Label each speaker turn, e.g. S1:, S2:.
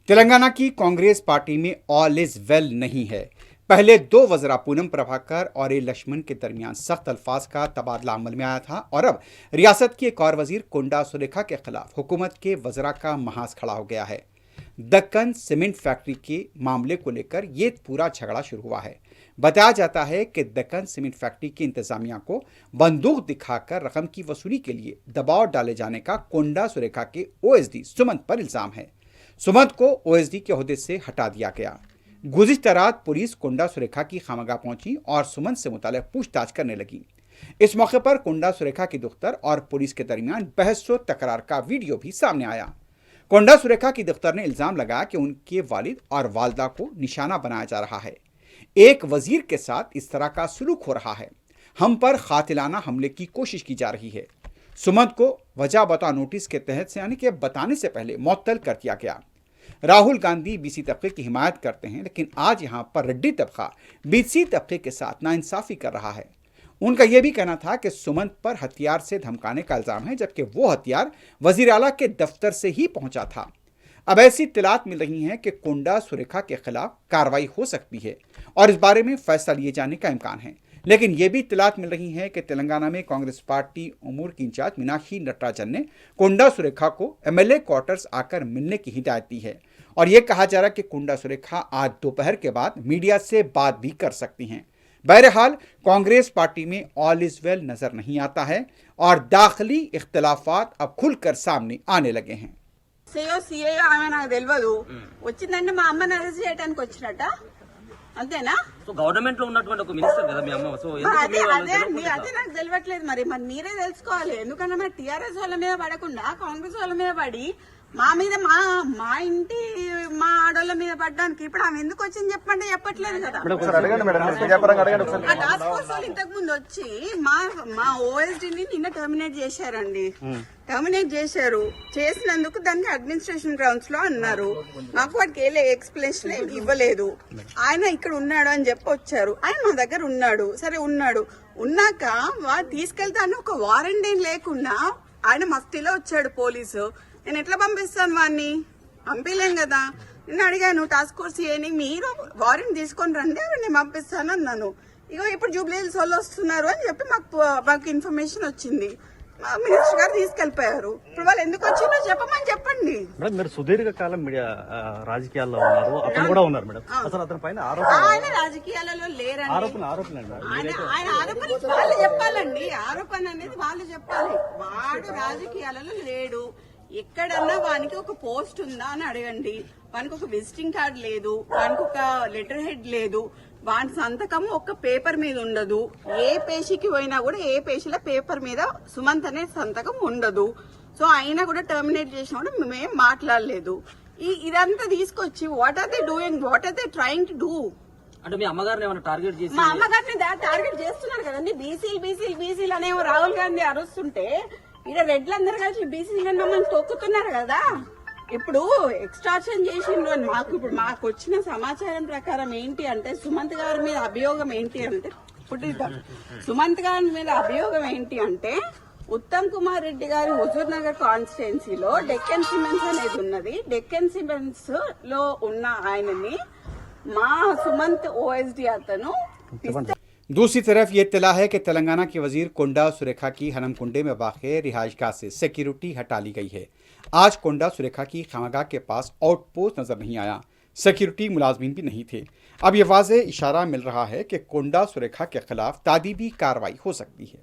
S1: तेलंगाना की कांग्रेस पार्टी में all is well नहीं है। पहले दो वज़रा पूनम प्रभाकर और ए लक्ष्मण के दरमियान सख्त अल्फाज का तबादला अमल में आया था और अब रियासत की एक और वजीर कोंडा सुरेखा के खिलाफ हुकूमत के वज़रा का महाज खड़ा हो गया है। दक्कन सीमेंट फैक्ट्री के मामले को लेकर ये पूरा झगड़ा शुरू हुआ है। बताया जाता है कि दक्कन सीमेंट फैक्ट्री की इंतजामिया को बंदूक दिखाकर रकम की वसूली के लिए दबाव डाले जाने का कोंडा सुरेखा के ओएसडी सुमंत पर इल्जाम है। सुमंत को ओएसडी के ओहदे से हटा दिया गया। गुज़िश्ता रात पुलिस कोंडा सुरेखा की खामगाह पहुंची और सुमंत से मुताल्लिक़ पूछताछ करने लगी। इस मौके पर कोंडा सुरेखा की दफ्तर और पुलिस के दरमियान बहस व तकरार का वीडियो भी सामने आया। कोंडा सुरेखा की दफ्तर ने इल्जाम लगाया कि उनके वालिद और वालदा को निशाना बनाया जा रहा है। एक वजीर के साथ इस तरह का सलूक हो रहा है। हम पर कातिलाना हमले की कोशिश की जा रही है। सुमंत को वजह बता नोटिस के तहत से यानी कि बताने से पहले मुअत्तल कर दिया गया। राहुल गांधी बीसी तबके की हिमायत करते हैं, लेकिन आज यहां पर रेड्डी तबका बीसी तबके के साथ नाइंसाफी कर रहा है। उनका यह भी कहना था कि सुमंत पर हथियार से धमकाने का इल्जाम है, जबकि वो हथियार वजीर आला के दफ्तर से ही पहुंचा था। अब ऐसी इत्तलात मिल रही हैं कि कोंडा सुरेखा के खिलाफ कार्रवाई हो सकती है और इस बारे में फैसला लिए जाने का इम्कान है। लेकिन यह भी इत्तलात मिल रही है कि तेलंगाना में कांग्रेस पार्टी उमूर की इंचार्ज मीनाक्षी नटराजन ने कोंडा सुरेखा को एमएलए क्वार्टर्स आकर मिलने की हिदायत दी है और यह कहा जा रहा है कि कोंडा सुरेखा आज दोपहर के बाद मीडिया से बात भी कर सकती हैं। बहरहाल कांग्रेस पार्टी में ऑल इज वेल नजर नहीं आता है और दाखिली इख्तलाफात अब खुलकर सामने आने लगे हैं।
S2: सीओ ఆమె నాకు తెలియదు వచ్చిందంటే మా అమ్మని అరెస్ట్ చేయడానికి వచ్చినట్ట అంతేనా?
S3: సో గవర్నమెంట్ లో ఉన్నటువంటి ఒక మినిస్టర్ కదా మీ అమ్మ. సో
S2: అదే అండి, అదే నాకు తెలియట్లేదు. మరి మీరే తెలుసుకోవాలి. ఎందుకంటే మరి టీఆర్ఎస్ వాళ్ళ మీద పడకుండా కాంగ్రెస్ వాళ్ళ మీద పడి మా మీద మా ఇంటి మా ఆడోళ్ళ మీద పడ్డానికి ఇప్పుడు ఆమె ఎందుకు వచ్చింది చెప్పండి, చెప్పట్లేదు కదా. ఆ టాస్క్ ఫోర్స్ వాళ్ళు ఇంతకు ముందు వచ్చి మా ఓఎస్డీని నిన్న టర్మినేట్ చేశారండి. టర్మినేట్ చేశారు. చేసినందుకు దానికి అడ్మినిస్ట్రేషన్ గ్రౌండ్స్ లో అన్నారు. మాకు వాటికి ఏ ఎక్స్ప్లెనేషన్ ఇవ్వలేదు. ఆయన ఇక్కడ ఉన్నాడు అని చెప్పి వచ్చారు. ఆయన మా దగ్గర ఉన్నాడు. సరే ఉన్నాక తీసుకెళ్తాను ఒక వారెంట్ ఏం లేకుండా ఆయన మస్తిలో వచ్చాడు పోలీసు. నేను ఎట్లా పంపిస్తాను వాడిని? పంపించలేం కదా. నేను అడిగాను టాస్క్ ఫోర్స్ ఏని, మీరు వారెంట్ తీసుకొని రండి నేను పంపిస్తాను అన్నాను. ఇగో ఇప్పుడు జూబ్లీహిల్స్ వాళ్ళు వస్తున్నారు అని చెప్పి మాకు ఇన్ఫర్మేషన్ వచ్చింది. మినిస్టర్ గారు తీసుకెళ్లిపోయారు. ఇప్పుడు వాళ్ళు ఎందుకు వచ్చిందో చెప్పమని చెప్పండి.
S4: మేడం, మీరు సుదీర్ఘకాలం మీడియా రాజకీయాల్లో ఉన్నారు, అతను కూడా ఉన్నారు మేడం. అసలు అతని పైన
S2: ఆయన రాజకీయాలలో లేరండి. ఆయన ఆరోపణ వాళ్ళు చెప్పాలండి. ఆరోపణ అనేది వాళ్ళు చెప్పాలి. వాడు రాజకీయాలలో లేడు. ఎక్కడన్నా వానికి ఒక పోస్ట్ ఉందా అని అడగండి. వానికి ఒక విజిటింగ్ కార్డ్ లేదు, వానికి ఒక లెటర్ హెడ్ లేదు, వాని సంతకం ఒక పేపర్ మీద ఉండదు. ఏ పేషీకి పోయినా కూడా ఏ పేషీల పేపర్ మీద సుమంత్ అనే సంతకం ఉండదు. సో అయినా కూడా టర్మినేట్ చేసినా కూడా మేమేం మాట్లాడలేదు. ఇదంతా తీసుకొచ్చి what are they doing, what are they trying to do?
S3: అంటే మీ అమ్మగారిని ఏమైనా టార్గెట్ చేసి?
S2: మా అమ్మగారిని టార్గెట్ చేస్తున్నారు కదండి. బీసీలు అనేమో రాహుల్ గాంధీ అరుస్తుంటే ఇక్కడ రెడ్లందరూ కలిసి బీసీలను మమ్మల్ని తొక్కుతున్నారు కదా. ఇప్పుడు ఎక్స్ట్రాక్షన్ చేసిండ్రు అని మాకు వచ్చిన సమాచారం ప్రకారం ఏంటి అంటే సుమంత్ గారి మీద అభియోగం ఏంటి అంటే ఉత్తమ్ కుమార్ రెడ్డి గారి హుజూర్ నగర్ కాన్స్టిట్యున్సీలో డెక్కన్ సిమెంట్స్ అనేది ఉన్నది. డెక్కన్ సిమెంట్స్ లో ఉన్న ఆయనని మా సుమంత్ ఓఎస్డీ అతను
S1: दूसरी तरफ ये इत्तला है कि तेलंगाना के वजीर कोंडा सुरेखा की हनमकुंडे में वाक़ रिहाइशगाह से सिक्योरिटी हटा ली गई है। आज कोंडा सुरेखा की खामगाह के पास आउटपोस्ट नजर नहीं आया, सिक्योरिटी मुलाजमीन भी नहीं थे। अब यह वाज़ेह इशारा मिल रहा है कि कोंडा सुरेखा के खिलाफ तादीबी कार्रवाई हो सकती है।